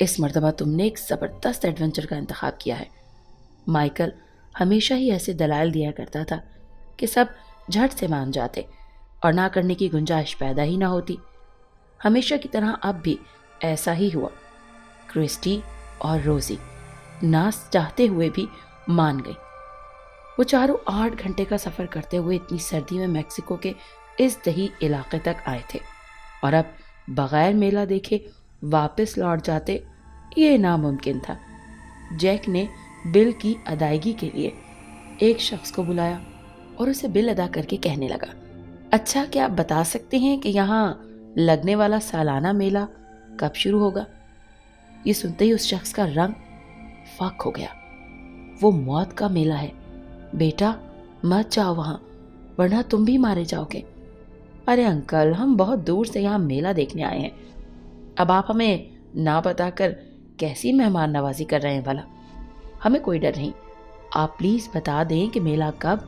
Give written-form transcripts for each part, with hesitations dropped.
اس مرتبہ تم نے ایک زبردست ایڈونچر کا انتخاب کیا ہے۔ مائیکل ہمیشہ ہی ایسے دلائل دیا کرتا تھا کہ سب جھٹ سے مان جاتے اور نہ کرنے کی گنجائش پیدا ہی نہ ہوتی۔ ہمیشہ کی طرح اب بھی ایسا ہی ہوا۔ کرسٹی اور روزی نہ چاہتے ہوئے بھی مان گئی۔ وہ چاروں 8 گھنٹے کا سفر کرتے ہوئے اتنی سردی میں میکسیکو کے اس دیہی علاقے تک آئے تھے، اور اب بغیر میلہ دیکھے واپس لوٹ جاتے یہ ناممکن تھا۔ جیک نے بل کی ادائیگی کے لیے ایک شخص کو بلایا اور اسے بل ادا کر کے کہنے لگا، اچھا کیا آپ بتا سکتے ہیں کہ یہاں لگنے والا سالانہ میلہ کب شروع ہوگا؟ یہ سنتے ہی اس شخص کا رنگ فاق ہو گیا۔ وہ موت کا میلہ ہے بیٹا، مت جاؤ وہاں ورنہ تم بھی مارے جاؤ گے۔ ارے انکل، ہم بہت دور سے یہاں میلہ دیکھنے آئے ہیں، اب آپ ہمیں نہ بتا کر کیسی مہمان نوازی کر رہے ہیں بھلا؟ ہمیں کوئی ڈر نہیں، آپ پلیز بتا دیں کہ میلہ کب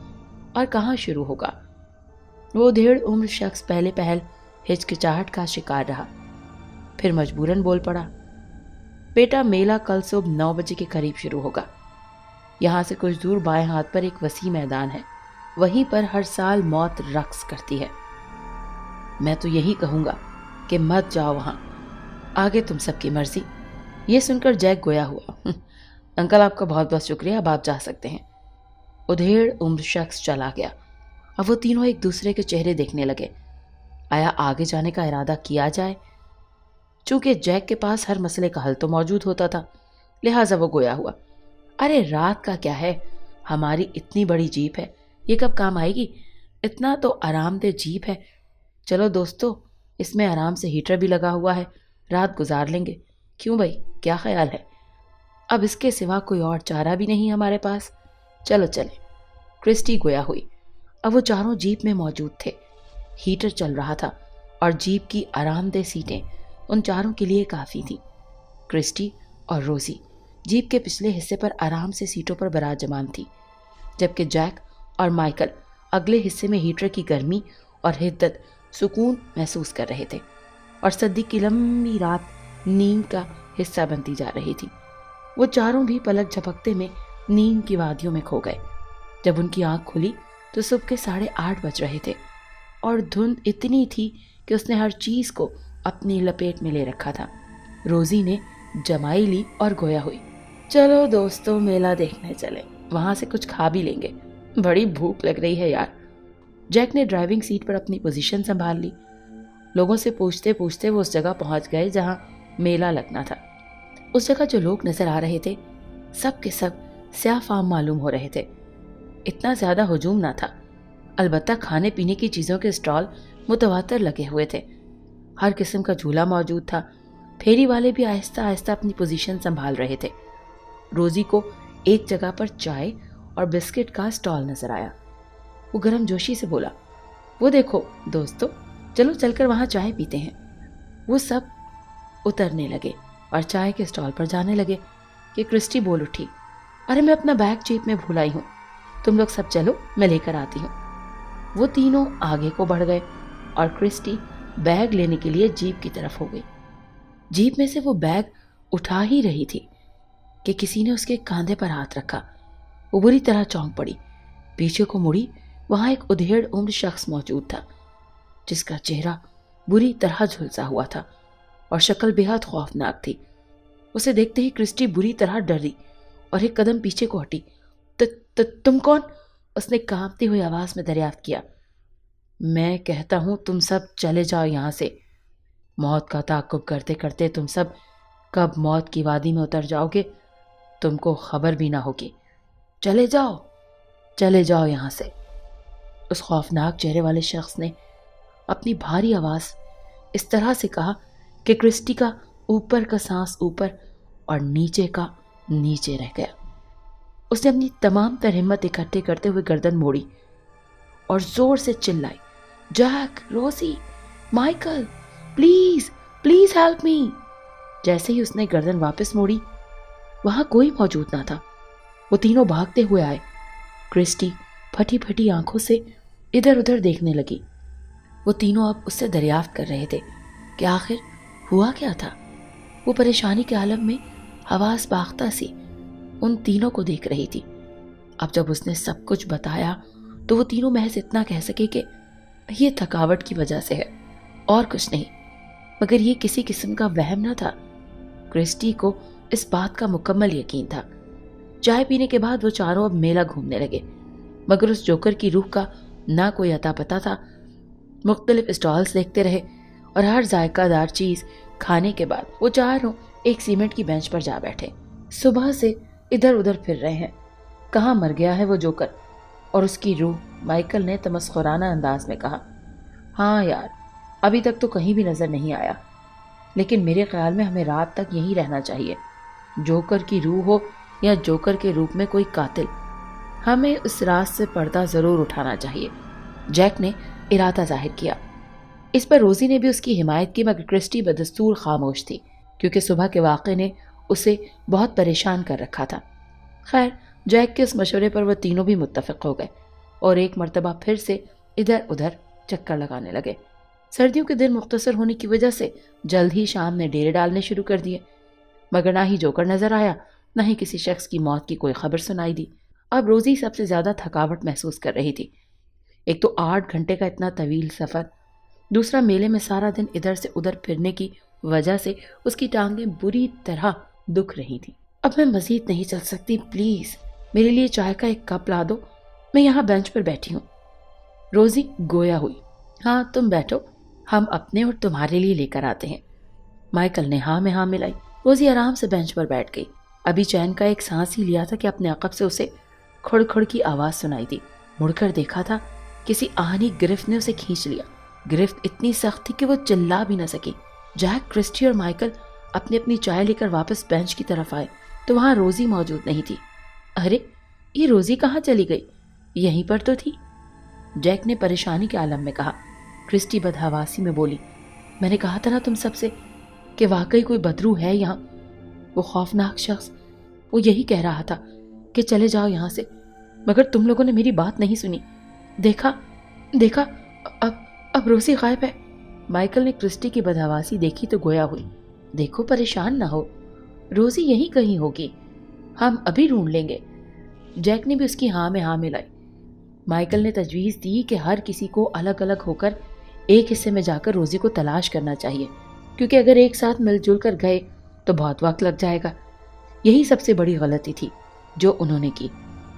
اور کہاں شروع ہوگا۔ وہ 1.5 عمر شخص پہلے پہل ہچکچاہٹ کا شکار رہا، پھر مجبوراً بول پڑا، بیٹا میلہ کل صبح 9 بجے کے قریب شروع ہوگا۔ یہاں سے کچھ دور بائیں ہاتھ پر ایک وسیع میدان ہے، وہیں پر ہر سال موت رقص کرتی ہے۔ میں تو یہی کہوں گا کہ مت جاؤ وہاں، آگے تم سب کی مرضی۔ یہ سن کر جیک گویا ہوا، انکل آپ کا بہت بہت شکریہ، اب آپ جا سکتے ہیں۔ وہ 1.5 عمر شخص چلا گیا۔ اب وہ تینوں ایک دوسرے کے چہرے دیکھنے لگے۔ آیا آگے جانے کا ارادہ کیا جائے؟ چونکہ جیک کے پاس ہر مسئلے کا حل تو موجود ہوتا تھا، لہٰذا وہ گویا ہوا، ارے رات کا کیا ہے، ہماری اتنی بڑی جیپ ہے، یہ کب کام آئے گی؟ اتنا تو آرام دہ جیپ ہے، چلو دوستو، اس میں آرام سے ہیٹر بھی لگا ہوا ہے، رات گزار لیں گے، کیوں بھائی، کیا خیال ہے؟ اب اس کے سوا کوئی اور چارہ بھی نہیں ہمارے پاس، چلو چلیں۔ کرسٹی گویا ہوئی۔ اب وہ چاروں جیپ میں موجود تھے، ہیٹر چل رہا تھا اور جیپ کی آرام دہ سیٹیں ان چاروں کے لیے کافی تھیں۔ کرسٹی اور روزی جیپ کے پچھلے حصے پر آرام سے سیٹوں پر براجمان تھی، جبکہ جیک اور مائیکل اگلے حصے میں ہیٹر کی گرمی اور حدت سکون محسوس کر رہے تھے، اور سردی کی لمبی رات نیند کا حصہ بنتی جا رہی تھی۔ وہ چاروں بھی پلک جھپکتے میں نیند کی وادیوں میں کھو گئے۔ جب ان کی آنکھ کھلی تو صبح کے 8:30 بج رہے تھے، اور دھند اتنی تھی کہ اس نے ہر چیز کو اپنی لپیٹ میں لے رکھا تھا۔ روزی نے جمائی لی اور گویا ہوئی، چلو دوستو میلہ دیکھنے چلیں، وہاں سے کچھ کھا بھی لیں گے، بڑی بھوک لگ رہی ہے یار۔ جیک نے ڈرائیونگ سیٹ پر اپنی پوزیشن سنبھال لی۔ لوگوں سے پوچھتے پوچھتے وہ اس جگہ پہنچ گئے جہاں میلہ لگنا تھا۔ اس جگہ جو لوگ نظر آ رہے تھے سب کے سب سیاہ فام معلوم ہو رہے تھے۔ اتنا زیادہ ہجوم نہ تھا، البتہ کھانے پینے کی چیزوں کے اسٹال متواتر لگے ہوئے تھے، ہر قسم کا جھولا موجود تھا۔ پھیری والے بھی آہستہ آہستہ اپنی پوزیشن سنبھال رہے تھے۔ روزی کو ایک جگہ پر چائے اور بسکٹ کا اسٹال نظر آیا۔ وہ گرم جوشی سے بولا، وہ دیکھو دوستو، چلو چل کر وہاں چائے پیتے ہیں۔ وہ سب اترنے لگے اور چائے کے اسٹال پر جانے لگے کہ کرسٹی بول اٹھی، ارے میں اپنا بیگ جیپ میں بھول آئی ہوں، تم لوگ سب چلو، میں لے کر آتی ہوں۔ وہ تینوں آگے کو بڑھ گئے اور کرسٹی بیگ لینے کے لیے جیپ کی طرف ہو گئی۔ جیپ میں سے وہ بیگ اٹھا ہی رہی تھی کہ کسی نے اس کے کاندھے پر ہاتھ رکھا۔ وہ بری طرح چونک پڑی، پیچھے کو مڑی، وہاں ایک 1.5 عمر شخص موجود تھا جس کا چہرہ بری طرح جھلسا ہوا تھا اور شکل بے حد خوفناک تھی۔ اسے دیکھتے ہی کرسٹی بری طرح ڈری اور ایک قدم پیچھے کو ہٹی۔ تم کون؟ اس نے کانپتی ہوئی آواز میں دریافت کیا۔ میں کہتا ہوں تم سب چلے جاؤ یہاں سے، موت کا تعاقب کرتے کرتے تم سب کب موت کی وادی میں اتر جاؤ گے تم کو خبر بھی نہ ہوگی، چلے جاؤ یہاں سے۔ اس خوفناک چہرے والے شخص نے اپنی بھاری آواز اس طرح سے کہا کہ کرسٹی کا اوپر کا سانس اوپر اور نیچے کا نیچے رہ گیا۔ اس نے اپنی تمام تر ہمت اکٹھے کرتے ہوئے گردن موڑی اور زور سے چلائی، جیک، روزی، Michael, please please help me. جیسے ہی اس نے گردن واپس موڑی وہاں کوئی موجود نہ تھا۔ وہ تینوں بھاگتے ہوئے آئے۔ کرسٹی پھٹی پھٹی آنکھوں سے ادھر ادھر دیکھنے لگی۔ وہ تینوں اب اس سے دریافت کر رہے تھے کہ آخر ہوا کیا تھا۔ وہ پریشانی کے عالم میں حواس باختہ سی ان تینوں کو دیکھ رہی تھی۔ اب جب اس نے سب کچھ بتایا تو وہ تینوں محض اتنا کہہ سکے کہ یہ تھکاوٹ کی وجہ سے ہے اور کچھ نہیں، مگر یہ کسی قسم کا وہم نہ تھا۔ کرسٹی کو اس بات کا مکمل یقین تھا۔ چائے پینے کے بعد وہ چاروں اب میلہ گھومنے لگے، مگر اس جوکر کی روح کا نہ کوئی اتا پتا تھا۔ مختلف اسٹالز دیکھتے رہے اور ہر ذائقہ دار چیز کھانے کے بعد وہ چاروں ایک سیمنٹ کی بینچ پر جا بیٹھے۔ صبح سے ادھر ادھر پھر رہے ہیں، کہاں مر گیا ہے وہ جوکر اور اس کی روح، مائیکل نے تمسخرانہ انداز میں کہا۔ ہاں یار، ابھی تک تو کہیں بھی نظر نہیں آیا، لیکن میرے خیال میں ہمیں رات تک یہیں رہنا چاہیے۔ جوکر کی روح ہو یا جوکر کے روپ میں کوئی قاتل، ہمیں اس راز سے پردہ ضرور اٹھانا چاہیے، جیک نے ارادہ ظاہر کیا۔ اس پر روزی نے بھی اس کی حمایت کی، مگر کرسٹی بدستور خاموش تھی، کیونکہ صبح کے واقعے نے اسے بہت پریشان کر رکھا تھا۔ خیر، جیک کے اس مشورے پر وہ تینوں بھی متفق ہو گئے اور ایک مرتبہ پھر سے ادھر ادھر چکر لگانے لگے۔ سردیوں کے دن مختصر ہونے کی وجہ سے جلد ہی شام نے ڈیرے ڈالنے شروع کر دیے، مگر نہ ہی جوکر نظر آیا، نہ ہی کسی شخص کی موت کی کوئی خبر سنائی دی۔ اب روزی سب سے زیادہ تھکاوٹ محسوس کر رہی تھی۔ ایک تو 8 گھنٹے کا اتنا طویل سفر، دوسرا میلے میں سارا دن ادھر سے ادھر پھرنے کی وجہ سے اس کی ٹانگیں بری طرح دکھ رہی تھیں۔ اب میں مزید نہیں چل سکتی، پلیز میرے لیے چائے کا ایک کپ لا دو، میں یہاں بینچ پر بیٹھی ہوں۔ روزی گویا ہوئی۔ ہاں تم بیٹھو، ہم اپنے اور تمہارے لیے لے کر آتے ہیں۔ مائیکل نے ہاں میں ہاں ملائی۔ روزی آرام سے بینچ پر بیٹھ گئی۔ ابھی چین کا ایک سانس ہی لیا تھا کہ اپنے عقب سے اسے کھڑ کھڑ کی آواز سنائی دی۔ مڑ کر دیکھا تھا کسی آہنی گرفت نے اسے کھینچ لیا۔ گرفت اتنی سخت تھی کہ وہ چلا بھی نہ سکی۔ جیک، کرسٹی اور مائیکل اپنی اپنی چائے لے کر واپس بینچ کی طرف آئے تو وہاں روزی موجود نہیں تھی۔ ارے یہ روزی کہاں چلی گئی؟ یہیں پر تو تھی، جیک نے پریشانی کے عالم میں کہا۔ کرسٹی بدحواسی میں بولی، میں نے کہا تھا نا تم سب سے کہ واقعی کوئی بدرو ہے یہاں۔ وہ خوفناک شخص، وہ یہی کہہ رہا تھا کہ چلے جاؤ یہاں سے، مگر تم لوگوں نے میری بات نہیں سنی۔ دیکھا دیکھا اب روزی غائب ہے۔ مائیکل نے کرسٹی کی بدحواسی دیکھی تو گویا ہوئی، دیکھو پریشان نہ ہو، روزی یہیں کہیں ہوگی، ہم ابھی ڈھونڈ لیں گے۔ جیک نے بھی اس کی ہاں میں ہاں ملائی۔ مائیکل نے تجویز دی کہ ہر کسی کو الگ الگ ہو کر ایک حصے میں جا کر روزی کو تلاش کرنا چاہیے، کیونکہ اگر ایک ساتھ مل جل کر گئے تو بہت وقت لگ جائے گا۔ یہی سب سے بڑی غلطی تھی جو انہوں نے کی،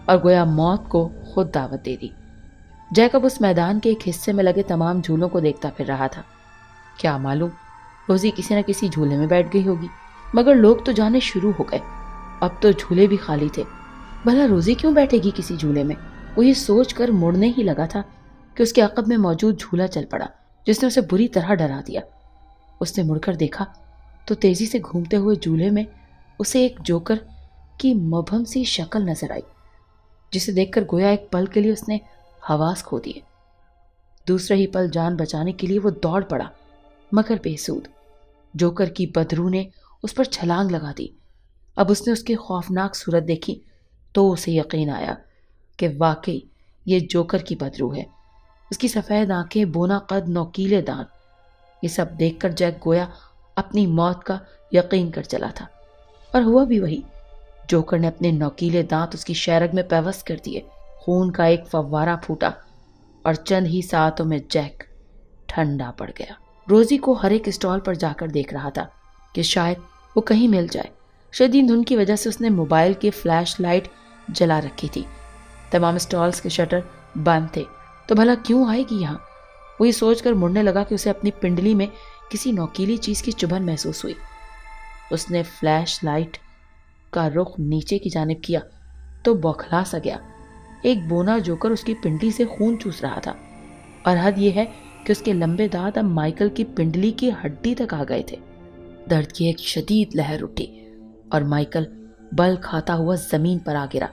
اور گویا موت کو خود دعوت دے دی۔ جیک اب اس میدان کے ایک حصے میں لگے تمام جھولوں کو دیکھتا پھر رہا تھا۔ کیا معلوم روزی کسی نہ کسی جھولے میں بیٹھ گئی ہوگی، مگر لوگ تو جانے شروع ہو گئے، اب تو جھولے بھی خالی تھے۔ بھلا روزی کیوں بیٹھے گی کسی جھولے میں؟ وہ یہ سوچ کر مڑنے ہی لگا تھا کہ اس کے عقب میں موجود جھولا چل پڑا، جس نے اسے بری طرح ڈرا دیا۔ اس نے مڑ کر دیکھا تو تیزی سے گھومتے ہوئے جھولے میں اسے ایک جوکر کی مبہم سی شکل نظر آئی، جسے دیکھ کر گویا ایک پل کے لیے اس نے حواس کھو دیے۔ دوسرے ہی پل جان بچانے کے لیے وہ دوڑ پڑا، مگر بے سود۔ جوکر کی بدرو نے اس پر چھلانگ لگا دی۔ اب اس نے اس کی خوفناک صورت دیکھی تو اسے یقین آیا کہ واقعی یہ جوکر کی بدرو ہے۔ اس کی سفید آنکھیں، بونا قد، نوکیلے دانت، یہ سب دیکھ کر جیک گویا اپنی موت کا یقین کر چلا تھا، اور ہوا بھی وہی۔ جوکر نے اپنے نوکیلے دانت اس کی شیرگ میں پیوست کر دیے، خون کا ایک فوارہ پھوٹا اور چند ہی ساعتوں میں جیک ٹھنڈا پڑ گیا۔ روزی کو ہر ایک اسٹال پر جا کر دیکھ رہا تھا کہ شاید وہ کہیں مل جائے۔ شدید دھند کی وجہ سے اس نے موبائل کی فلیش لائٹ جلا رکھی تھی۔ تمام اسٹالز کے شٹر بند تھے، تو بھلا کیوں آئے گی یہاں؟ وہ یہ سوچ کر مڑنے لگا کہ اسے اپنی پنڈلی میں کسی نوکیلی چیز کی چبھن محسوس ہوئی۔ اس نے فلیش لائٹ کا رخ نیچے کی جانب کیا تو بوکھلا سا گیا۔ ایک بونا جوکر اس کی پنڈلی سے خون چوس رہا تھا، اور حد یہ ہے کہ اس کے لمبے دانت اب مائیکل کی پنڈلی کی ہڈی تک آ گئے تھے۔ درد کی ایک شدید لہر اٹھی اور مائیکل بل کھاتا ہوا زمین پر آ گرا۔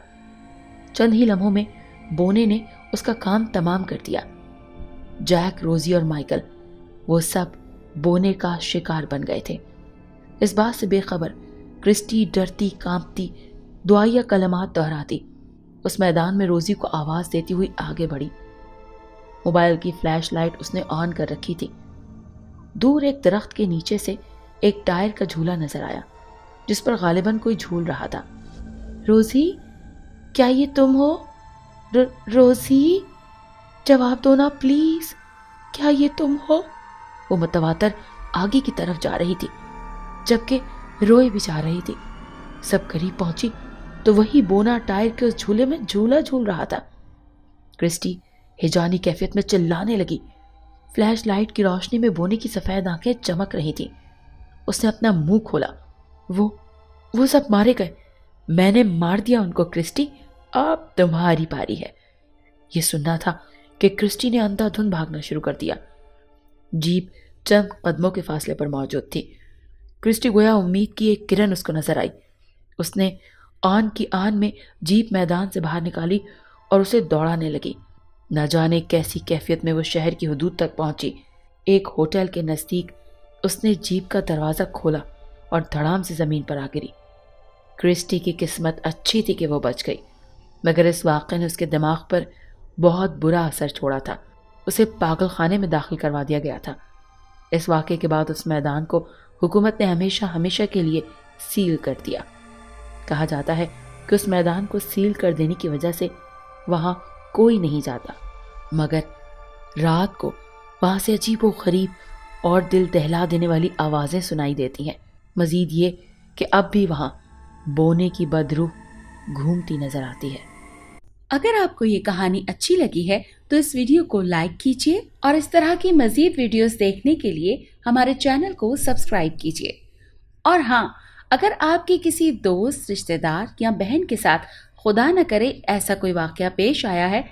چند ہی لمحوں میں بونے نے اس کا کام تمام کر دیا۔ جیک، روزی اور مائیکل، وہ سب بونے کا شکار بن گئے تھے۔ اس بات سے بے خبر کرسٹی ڈرتی کانپتی دعائیہ کلمات دہراتی اس میدان میں روزی کو آواز دیتی ہوئی آگے بڑھی۔ موبائل کی فلیش لائٹ اس نے آن کر رکھی تھی۔ دور ایک درخت کے نیچے سے ایک ٹائر کا جھولا نظر آیا جس پر غالباً کوئی جھول رہا تھا۔ روزی، کیا یہ تم ہو؟ روزی، جواب دو نا پلیز، کیا یہ تم ہو؟ وہ متواتر آگے کی طرف جا رہی تھی جبکہ روئے بھی جا رہی تھی۔ سب قریب پہنچی تو وہی بونا ٹائر کے اس جھولے میں جھولا جھول رہا تھا۔ کرسٹی ہیجانی کیفیت میں چلانے لگی۔ فلیش لائٹ کی روشنی میں بونے کی سفید آنکھیں چمک رہی تھیں۔ اس نے اپنا منہ کھولا۔ وہ سب مارے گئے۔ میں نے مار دیا ان کو کرسٹی، اب تمہاری باری ہے۔ یہ سننا تھا کہ کرسٹی نے اندھا دھند بھاگنا شروع کر دیا۔ جیپ چند قدموں کے فاصلے پر موجود تھی۔ کرسٹی گویا امید کی ایک کرن اس کو نظر آئی۔ اس نے آن کی آن میں جیپ میدان سے باہر نکالی اور اسے دوڑانے لگی۔ نہ جانے کیسی کیفیت میں وہ شہر کی حدود تک پہنچی۔ ایک ہوٹل کے نزدیک اس نے جیپ کا دروازہ کھولا اور دھڑام سے زمین پر آ گری۔ کرسٹی کی قسمت اچھی تھی کہ وہ بچ گئی، مگر اس واقعے نے اس کے دماغ پر بہت برا اثر چھوڑا تھا۔ اسے پاگل خانے میں داخل کروا دیا گیا تھا۔ اس واقعے کے بعد اس میدان کو حکومت نے ہمیشہ کے لیے سیل کر دیا۔ کہا جاتا ہے کہ اس میدان کو سیل کر دینے کی وجہ سے وہاں کوئی نہیں جاتا، مگر رات کو وہاں سے عجیب و غریب اور دل دہلا دینے والی آوازیں سنائی دیتی ہیں۔ مزید یہ کہ اب بھی وہاں بونے کی بدروح گھومتی نظر آتی ہے۔ اگر آپ کو یہ کہانی اچھی لگی ہے تو اس ویڈیو کو لائک کیجیے اور اس طرح کی مزید ویڈیوز دیکھنے کے لیے ہمارے چینل کو سبسکرائب کیجیے۔ اور ہاں، اگر آپ کی کسی دوست، رشتہ دار یا بہن کے ساتھ خدا نہ کرے ایسا کوئی واقعہ پیش آیا ہے